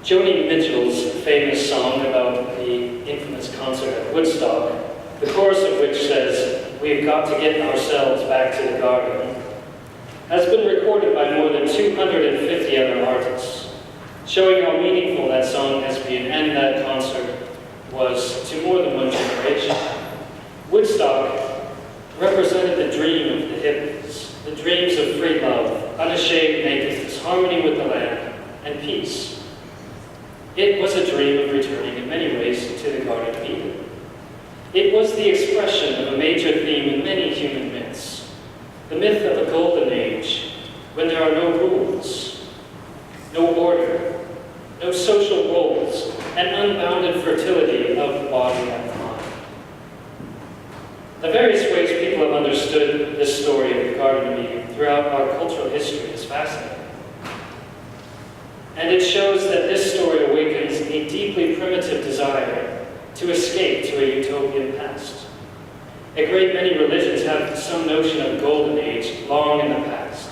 Joni Mitchell's famous song about the infamous concert at Woodstock, the chorus of which says, "We've got to get ourselves back to the garden," has been recorded by more than 250 other artists, showing how meaningful that song has been and that concert was to more than one generation. Woodstock represented the dream of the hippies, the dreams of free love, unashamed nakedness, harmony with the land, and peace. It was a dream of returning in many ways to the Garden of Eden. It was the expression of a major theme in many human myths. The myth of a golden age, when there are no rules, no order, no social roles, and unbounded fertility of body and mind. The various ways people have understood this story of the Garden of Eden throughout our cultural history is fascinating. And it shows that this story awakens a deeply primitive desire to escape to a utopian past. A great many religions have some notion of golden age long in the past,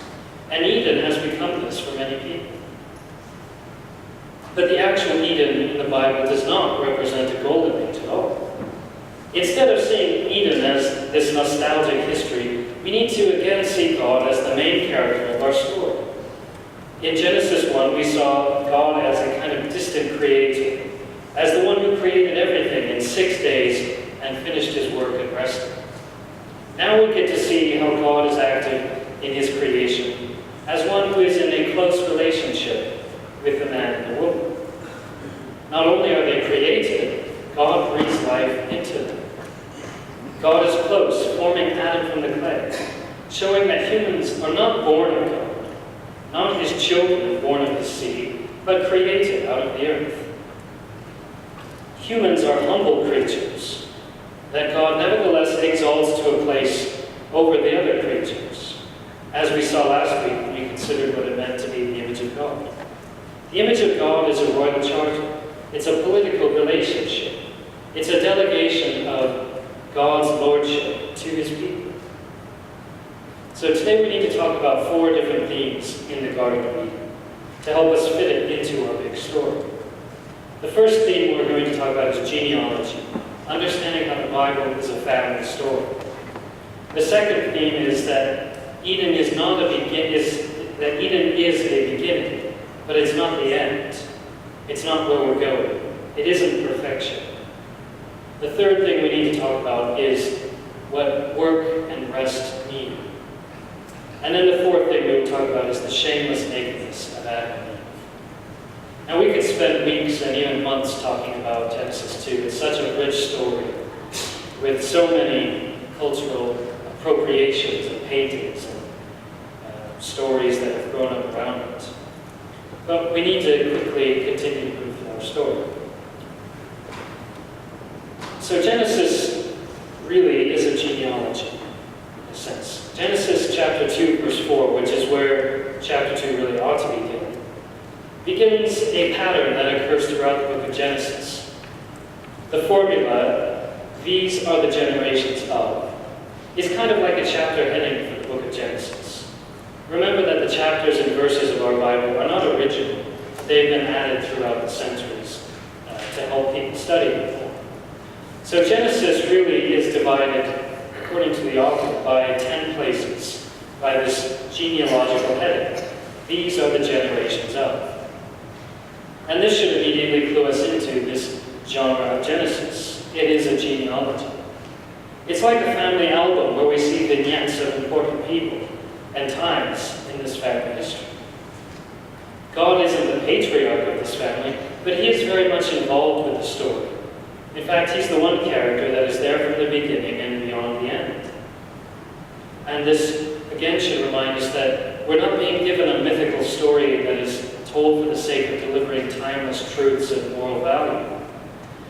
and Eden has become this for many people. But the actual Eden in the Bible does not represent a golden age at all. Instead of seeing Eden as this nostalgic history, we need to again see God as the main character of our story. In Genesis 1, we saw God as a kind of distant creator, as the one who created everything in 6 days and finished his work and rested. Now we get to see how God is active in his creation, as one who is in a close relationship with the man and the woman. Not only are they created, God breathes life into them. God is close, forming Adam from the clay, showing that humans are not born of God, not his children born of his seed, but created out of the earth. Humans are humble creatures that God nevertheless exalts to a place over the other creatures. As we saw last week when we considered what it meant to be the image of God. The image of God is a royal charter. It's a political relationship. It's a delegation of God's lordship to his people. So today we need to talk about 4 different themes in the Garden of Eden to help us fit it into our big story. The first theme we're going to talk about is genealogy, understanding how the Bible is a family story. The second theme is that Eden is a beginning, but it's not the end. It's not where we're going. It isn't perfection. The third thing we need to talk about is what work and rest mean. And then the fourth thing we will talk about is the shameless nakedness of Adam and Eve. Now we could spend weeks and even months talking about Genesis 2. It's such a rich story with so many cultural appropriations and paintings and stories that have grown up around it. But we need to quickly continue to move through our story. So Genesis really is a genealogy, in a sense. Genesis chapter 2, verse 4, which is where chapter 2 really ought to begin, begins a pattern that occurs throughout the book of Genesis. The formula, "these are the generations of," is kind of like a chapter heading for the book of Genesis. Remember that the chapters and verses of our Bible are not original. They've been added throughout the centuries to help people study them. So Genesis really is divided, according to the author, by 10 places, by this genealogical heading. These are the generations of. And this should immediately clue us into this genre of Genesis. It is a genealogy. It's like a family album where we see vignettes of important people and times in this family history. God isn't the patriarch of this family, but he is very much involved with the story. In fact, he's the one character that is there from the beginning and beyond the end. And this, again, should remind us that we're not being given a mythical story that is told for the sake of delivering timeless truths of moral value,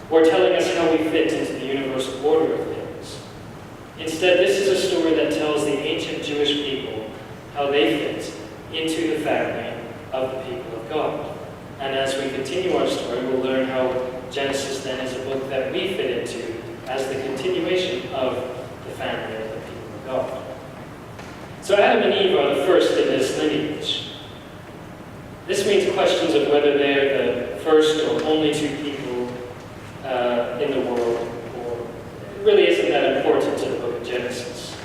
or telling us how we fit into the universal order of things. Instead, this is a story that tells the ancient Jewish people how they fit into the family of the people of God. And as we continue our story, we'll learn how Genesis then is a book that we fit into as the continuation of the family of the people of God. So Adam and Eve are the first in this lineage. This means questions of whether they're the first or only two people in the world, or it really isn't that important to the book of Genesis.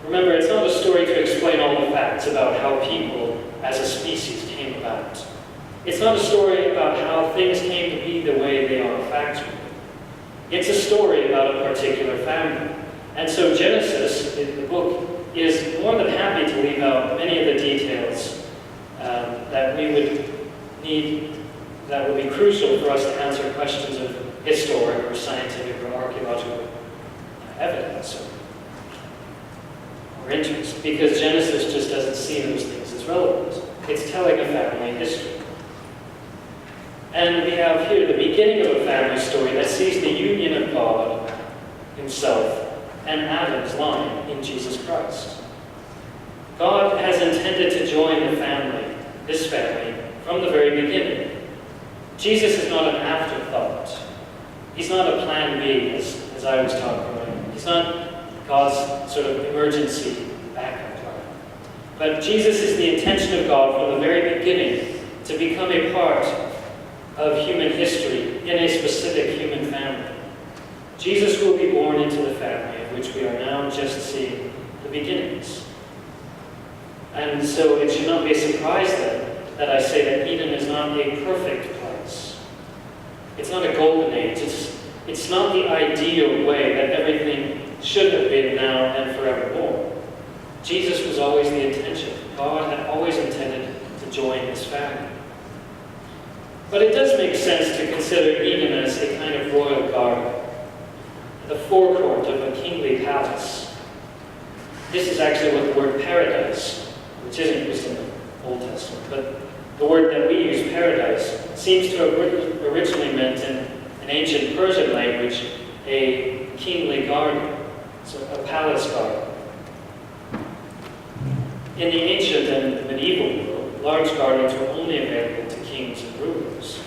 Remember, it's not a story to explain all the facts about how people as a species came about. It's not a story about how things came to be the way they are factually. It's a story about a particular family. And so Genesis, the book, is more than happy to leave out many of the details that we would need, that would be crucial for us to answer questions of historic or scientific or archaeological evidence or interest, because Genesis just doesn't see those things as relevant. It's telling a family history. And we have here the beginning of a family story that sees the union of God himself and Adam's line in Jesus Christ. God has intended to join the family, this family, from the very beginning. Jesus is not an afterthought. He's not a plan B, as I was taught growing up. He's not God's sort of emergency backup plan. But Jesus is the intention of God from the very beginning to become a part of human history in a specific human family. Jesus will be born into the family of which we are now just seeing the beginnings. And so it should not be a surprise then that I say that Eden is not a perfect place. It's not a golden age. It's not the ideal way that everything should have been now and forevermore. Jesus was always the intention. God had always intended to join his family. But it does make sense to consider Eden as a kind of royal garden, the forecourt of a kingly palace. This is actually what the word paradise, which isn't used in the Old Testament, but the word that we use, paradise, seems to have originally meant in an ancient Persian language a kingly garden, so a palace garden. In the ancient and medieval world, large gardens were only available to kings and rulers.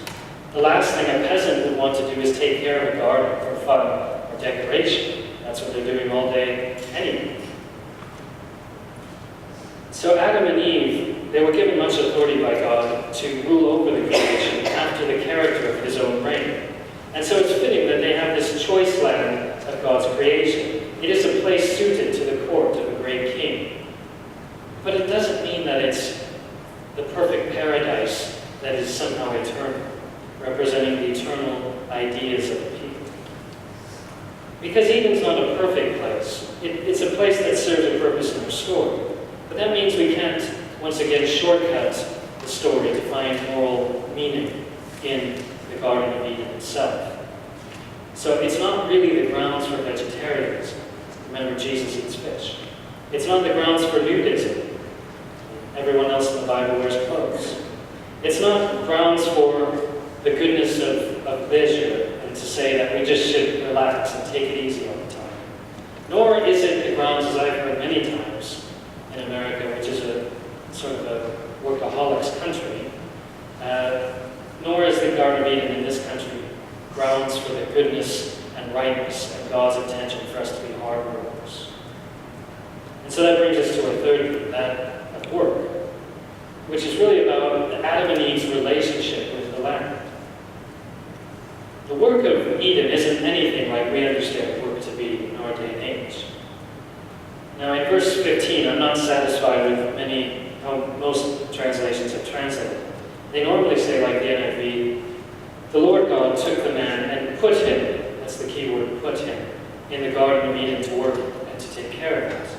The last thing a peasant would want to do is take care of a garden for fun or decoration. That's what they're doing all day anyway. So Adam and Eve, they were given much authority by God to rule over the creation after the character of his own reign. And so it's fitting that they have this choice land of God's creation. It is a place suited to the court of a great king. But it doesn't mean that it's the perfect paradise that is somehow eternal, representing the eternal ideas of the people. Because Eden's not a perfect place. It's a place that serves a purpose in our story. But that means we can't, once again, shortcut the story to find moral meaning in the Garden of Eden itself. So it's not really the grounds for vegetarianism. Remember, Jesus eats fish. It's not the grounds for nudism. Everyone else in the Bible wears clothes. It's not grounds for the goodness of leisure and to say that we just should relax and take it easy all the time. Nor is it the grounds, as I've heard many times in America, which is a sort of a workaholics country, nor is the Garden of Eden in this country grounds for the goodness and rightness and God's intention for us to be hard workers. And so that brings us to our third group, that of work, which is really about Adam and Eve's relationship with the land. The work of Eden isn't anything like we understand work to be in our day and age. Now in verse 15, I'm not satisfied with how most translations have translated. They normally say, like the NIV, the Lord God took the man and put him, that's the key word, put him, in the Garden of Eden to work and to take care of it.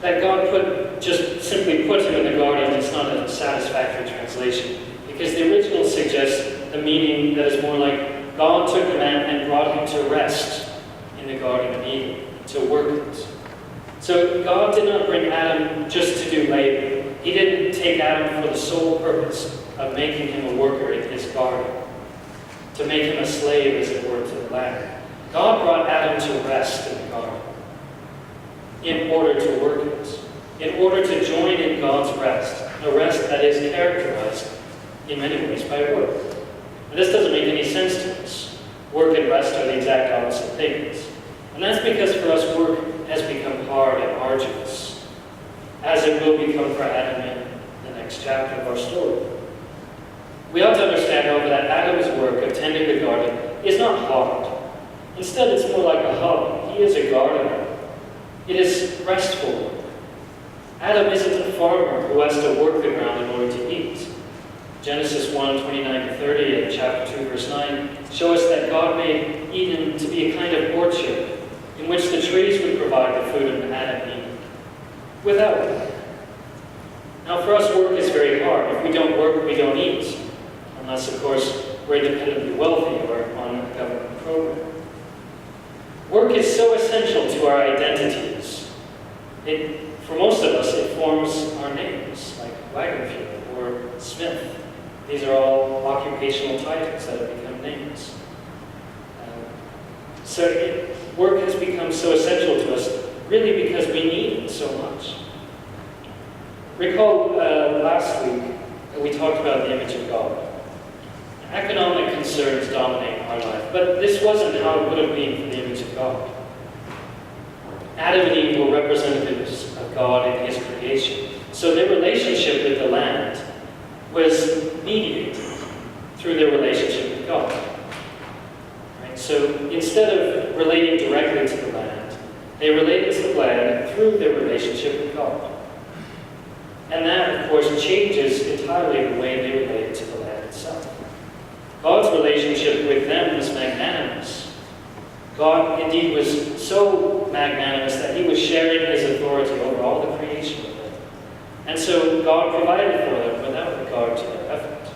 That God just simply put him in the garden is not a satisfactory translation, because the original suggests the meaning that is more like God took the man and brought him to rest in the Garden of Eden, to work it. So God did not bring Adam just to do labor. He didn't take Adam for the sole purpose of making him a worker in his garden, to make him a slave, as it were, to the land. God brought Adam to rest in the garden in order to work it, in order to join in God's rest, a rest that is characterized in many ways by work. And this doesn't make any sense to us. Work and rest are the exact opposite things. And that's because for us, work has become hard and arduous, as it will become for Adam in the next chapter of our story. We ought to understand, however, that Adam's work of tending the garden is not hard. Instead, it's more like a hobby. He is a gardener. It is restful. Adam isn't a farmer who has to work the ground in order to eat. Genesis 1:29-30 and chapter 2, verse 9 show us that God made Eden to be a kind of orchard in which the trees would provide the food of Adam needed, without work. Now, for us, work is very hard. If we don't work, we don't eat. Unless, of course, we're independently wealthy or on a government program. Work is so essential to our identities. For most of us, it forms our names, like Wagenfuhr or Smith. These are all occupational titles that have become names. Work has become so essential to us, really because we need it so much. Recall last week we talked about the image of God. Economic concerns dominate our life, but this wasn't how it would have been for the image of God. Adam and Eve were representatives of God in His creation, so their relationship with the land was mediated through their relationship with God. Right? So instead of relating directly to the land, they related to the land through their relationship with God. And that, of course, changes entirely the way they related to the land itself. God's relationship with them was magnanimous. God, indeed, was so magnanimous that He was sharing His authority over all the creation with them. And so God provided for them without regard to their effort.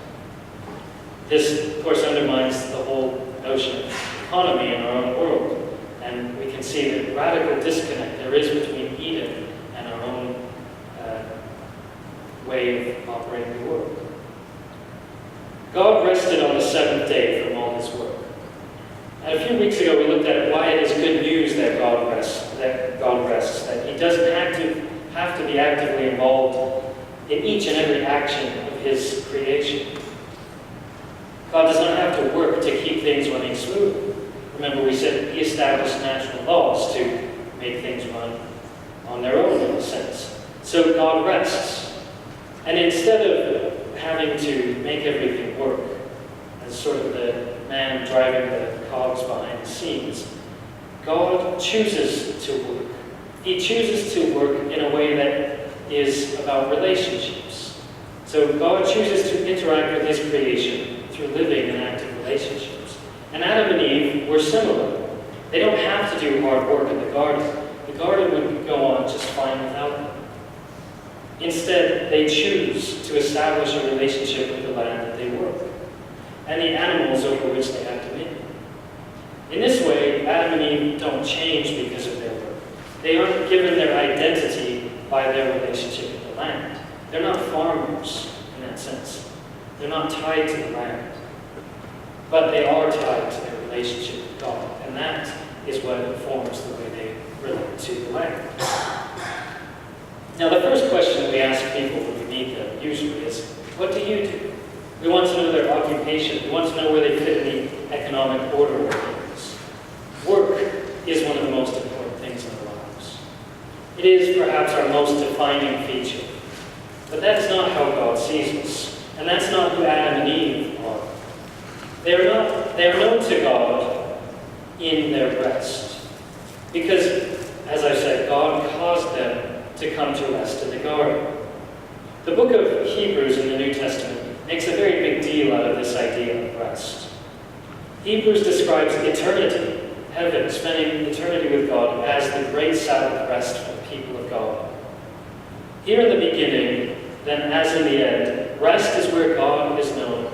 This, of course, undermines the whole notion of economy in our own world. And we can see the radical disconnect there is between Eden and our own way of operating the world. God rested on the seventh day from all His work. And a few weeks ago we looked at why it is good news that God rests, that He doesn't have to be actively involved in each and every action of His creation. God does not have to work to keep things running smoothly. Remember, we said He established natural laws to make things run on their own, in a sense. So God rests. And instead of having to make everything work, as sort of the man driving the cogs behind the scenes, God chooses to work. He chooses to work in a way that is about relationships. So God chooses to interact with His creation through living in active relationships. And Adam and Eve were similar. They don't have to do hard work in the garden. The garden would go on just fine without them. Instead, they choose to establish a relationship with the land that they work, and the animals over which they have dominion. In this way, Adam and Eve don't change because of their work. They aren't given their identity by their relationship with the land. They're not farmers in that sense. They're not tied to the land. But they are tied to their relationship with God, and that is what informs the way they relate to the land. Now, the first question we ask people when we meet them usually is, what do you do? We want to know their occupation. We want to know where they fit in the economic order of things. Work is one of the most important things in our lives. It is perhaps our most defining feature. But that's not how God sees us. And that's not who Adam and Eve are. They are known to God in their rest. Because, as I said, God caused them to come to rest in the garden. The book of Hebrews in the New Testament makes a very big deal out of this idea of rest. Hebrews describes eternity, heaven, spending eternity with God, as the great Sabbath rest for the people of God. Here in the beginning, then as in the end, rest is where God is known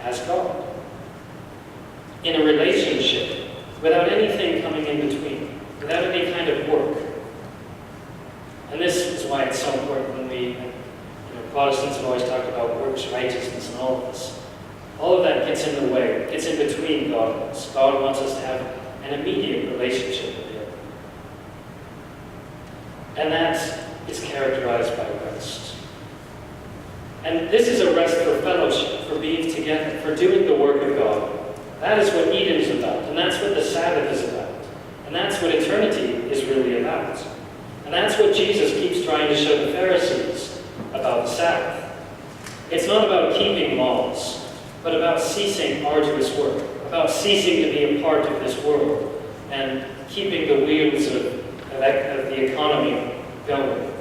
as God. In a relationship, without anything coming in between, without any kind of work. And this is why it's so important when Protestants have always talked about works righteousness and all of this. All of that gets in the way. It gets in between God and us. God wants us to have an immediate relationship with Him. And that is characterized by rest. And this is a rest for fellowship, for being together, for doing the work of God. That is what Eden is about, and that's what the Sabbath is about. And that's what eternity is really about. And that's what Jesus keeps trying to show the Pharisees about the Sabbath. It's not about keeping laws. but about ceasing arduous work, about ceasing to be a part of this world and keeping the wheels of the economy going.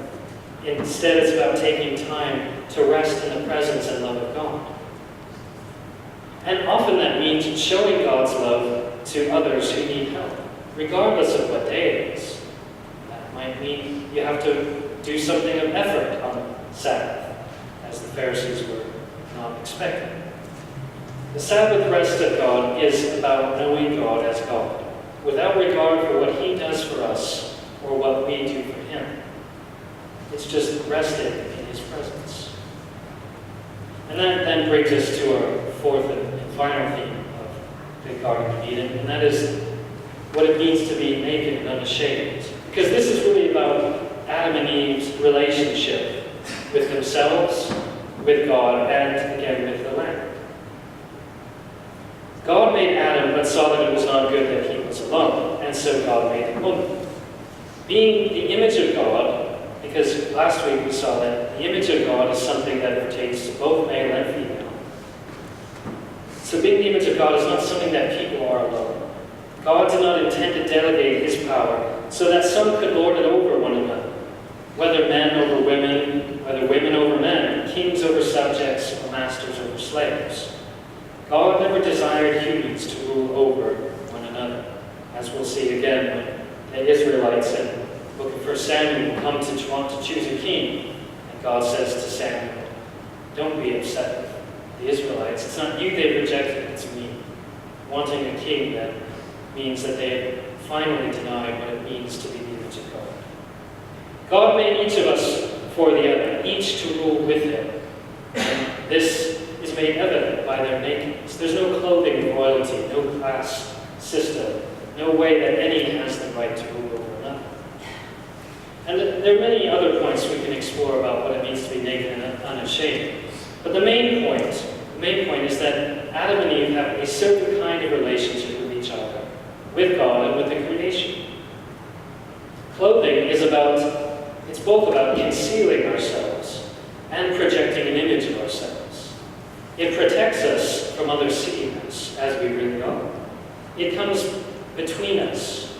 Instead, it's about taking time to rest in the presence and love of God. And often that means showing God's love to others who need help, regardless of what day it is. That might mean you have to do something of effort on Sabbath, as the Pharisees were not expecting. The Sabbath rest of God is about knowing God as God, without regard for what He does for us or what we do for Him. It's just resting in His presence. And that then brings us to our fourth and final theme of the Garden of Eden, and that is what it means to be naked and unashamed. Because this is really about Adam and Eve's relationship with themselves, with God, and again with the Lamb. God made Adam, but saw that it was not good that he was alone, and so God made the woman. Being the image of God, because last week we saw that the image of God is something that pertains to both male and female. So being the image of God is not something that people are alone. God did not intend to delegate His power so that some could lord it over one another, whether men over women, whether women over men, kings over subjects, or masters over slaves. God never desired humans to rule over one another, as we'll see again when the Israelites in the book of 1 Samuel come to want to choose a king. And God says to Samuel, don't be upset with the Israelites. It's not you they've rejected, it's me. Wanting a king, that means that they have finally denied what it means to be the image of God. God made each of us for the other, each to rule with Him. And this is made evident by their nakedness. There's no clothing of royalty, no class system, no way that any has the right to rule over another. And there are many other points we can explore about what it means to be naked and unashamed. But the main point is that Adam and Eve have a certain kind of relationship with each other, with God and with the creation. Clothing is both about concealing ourselves and projecting an image of ourselves. It protects us from others seeing us as we really are. It comes between us,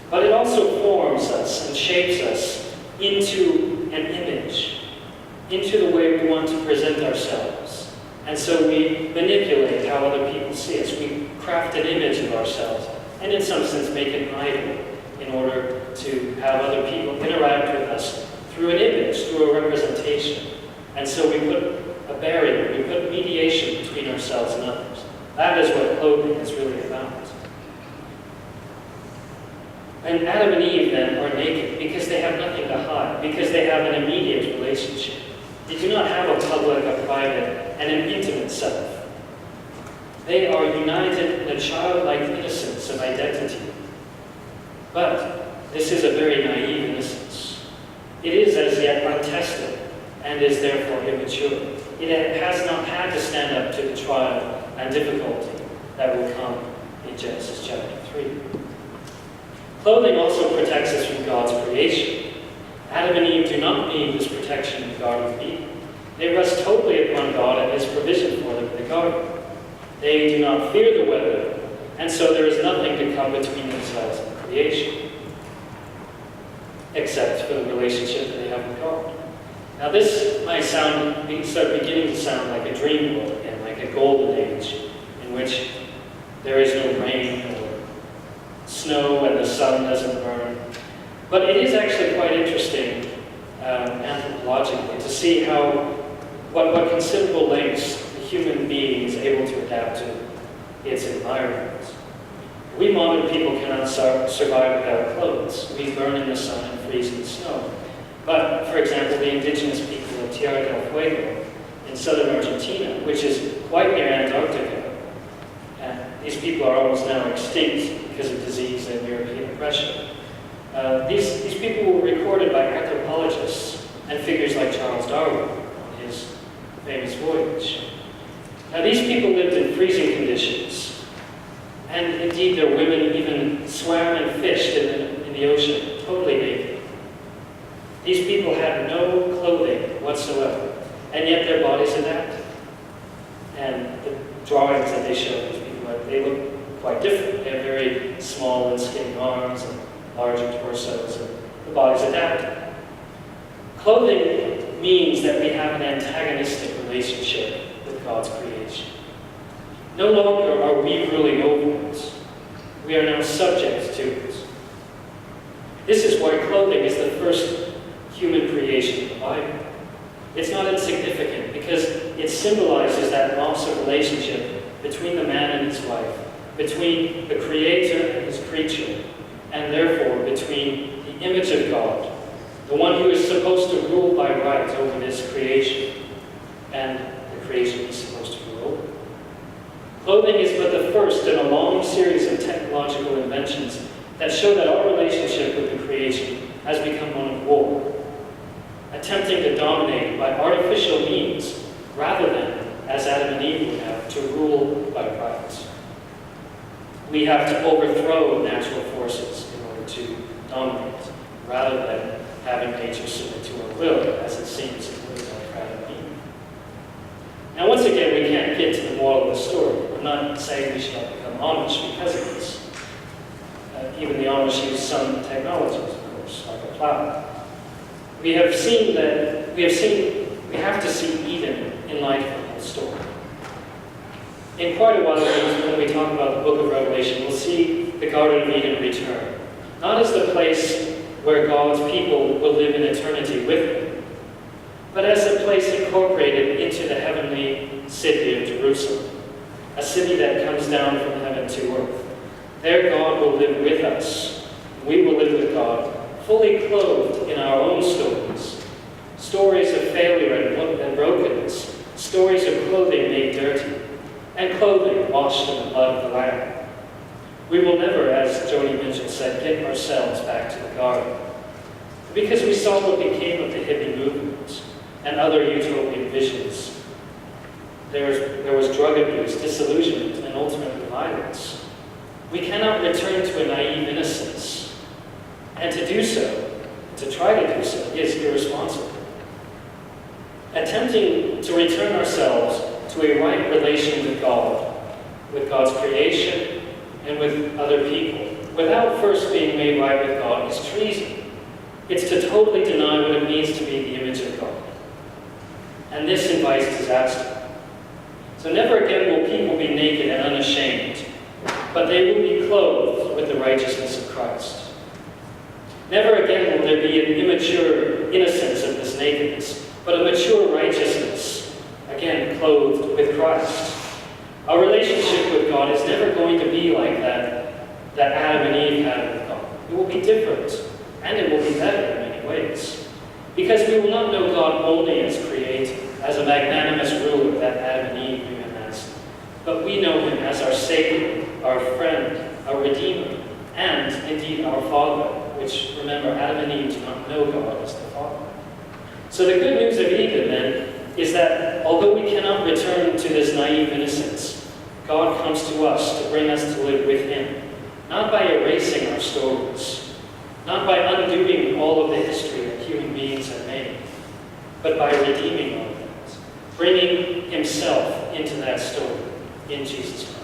but it also forms us and shapes us into an image, into the way we want to present ourselves. And so we manipulate how other people see us. We craft an image of ourselves, and in some sense make an idol in order to have other people interact with us through an image, through a representation. And so we put a barrier, we put mediation between ourselves and others. That is what clothing is really about. And Adam and Eve then are naked because they have nothing to hide, because they have an immediate relationship. They do not have a public, a private, and an intimate self. They are united in a childlike innocence of identity. But this is a very naive innocence. It is as yet untested and is therefore immature. It has not had to stand up to the trial and difficulty that will come in Genesis chapter 3. Clothing also protects us from God's creation. Adam and Eve do not need this protection in the Garden of Eden. They rest totally upon God and His provision for them in the garden. They do not fear the weather, and so there is nothing to come between themselves and creation, except for the relationship that they have with God. Now this might start beginning to sound like a dream world again, like a golden age, in which there is no rain or snow and the sun doesn't burn. But it is actually quite interesting anthropologically to see what considerable lengths the human being is able to adapt to its environment. We modern people cannot survive without clothes. We burn in the sun and freeze in the snow. But, for example, the indigenous people of Tierra del Fuego in southern Argentina, which is quite near Antarctica, these people are almost now extinct because of disease and European oppression. These people were recorded by anthropologists and figures like Charles Darwin on his famous voyage. Now, these people lived in freezing conditions, and indeed their women even swam and fished in the ocean, totally naked. These people had no clothing whatsoever, and yet their bodies adapted. And they show these people, they look quite different. They have very small and skinny arms and larger torsos, and the bodies adapt. Clothing means that we have an antagonistic relationship with God's creation. No longer are we ruling over it. We are now subject to it. This is why clothing is the first human creation of the Bible. It's not insignificant because it symbolizes that loss of relationship between the man and his wife, between the Creator and his creature, and therefore between the image of God, the one who is supposed to rule by right over this creation, and the creation he's supposed to rule over. Clothing is but the first in a long series of technological inventions that show that our relationship with the creation has become one of war, attempting to dominate by artificial means rather than, as Adam and Eve would have, to rule by right. We have to overthrow natural forces in order to dominate, rather than having nature submit to our will, as it seems in the like Adam and Eve. Now, once again, we can't get to the moral of the story. We're not saying we should not become Amish because of this. Even the Amish use some technologies, of course, like a plow. We have to see Eden in light of the whole story. In quite a while, when we talk about the book of Revelation, we'll see the Garden of Eden return. Not as the place where God's people will live in eternity with him, but as a place incorporated into the heavenly city of Jerusalem, a city that comes down from heaven to earth. There God will live with us. We will live with God, fully clothed in our own stories. Stories of failure and brokenness. Stories of clothing made dirty. And clothing washed in the blood of the Lamb. We will never, as Joni Mitchell said, get ourselves back to the garden. Because we saw what became of the hippie movement and other utopian visions. There was drug abuse, disillusionment, and ultimately violence. We cannot return to a naive innocence. And to do so, to try to do so, is irresponsible. Attempting to return ourselves to a right relation with God's creation, and with other people, without first being made right with God, is treason. It's to totally deny what it means to be the image of God. And this invites disaster. So never again will people be naked and unashamed, but they will be clothed with the righteousness of Christ. Never again will there be an immature innocence of this nakedness, but a mature righteousness, again clothed with Christ. Our relationship with God is never going to be like that Adam and Eve had with God. It will be different, and it will be better in many ways. Because we will not know God only as creator, as a magnanimous ruler that Adam and Eve knew him as, but we know him as our Savior, our friend, our Redeemer, and indeed our Father, which, remember, Adam and Eve do not know God as the Father. So the good news of Eden, then, is that although we cannot return to this naive innocence, God comes to us to bring us to live with him, not by erasing our stories, not by undoing all of the history that human beings have made, but by redeeming all of it, bringing himself into that story in Jesus Christ.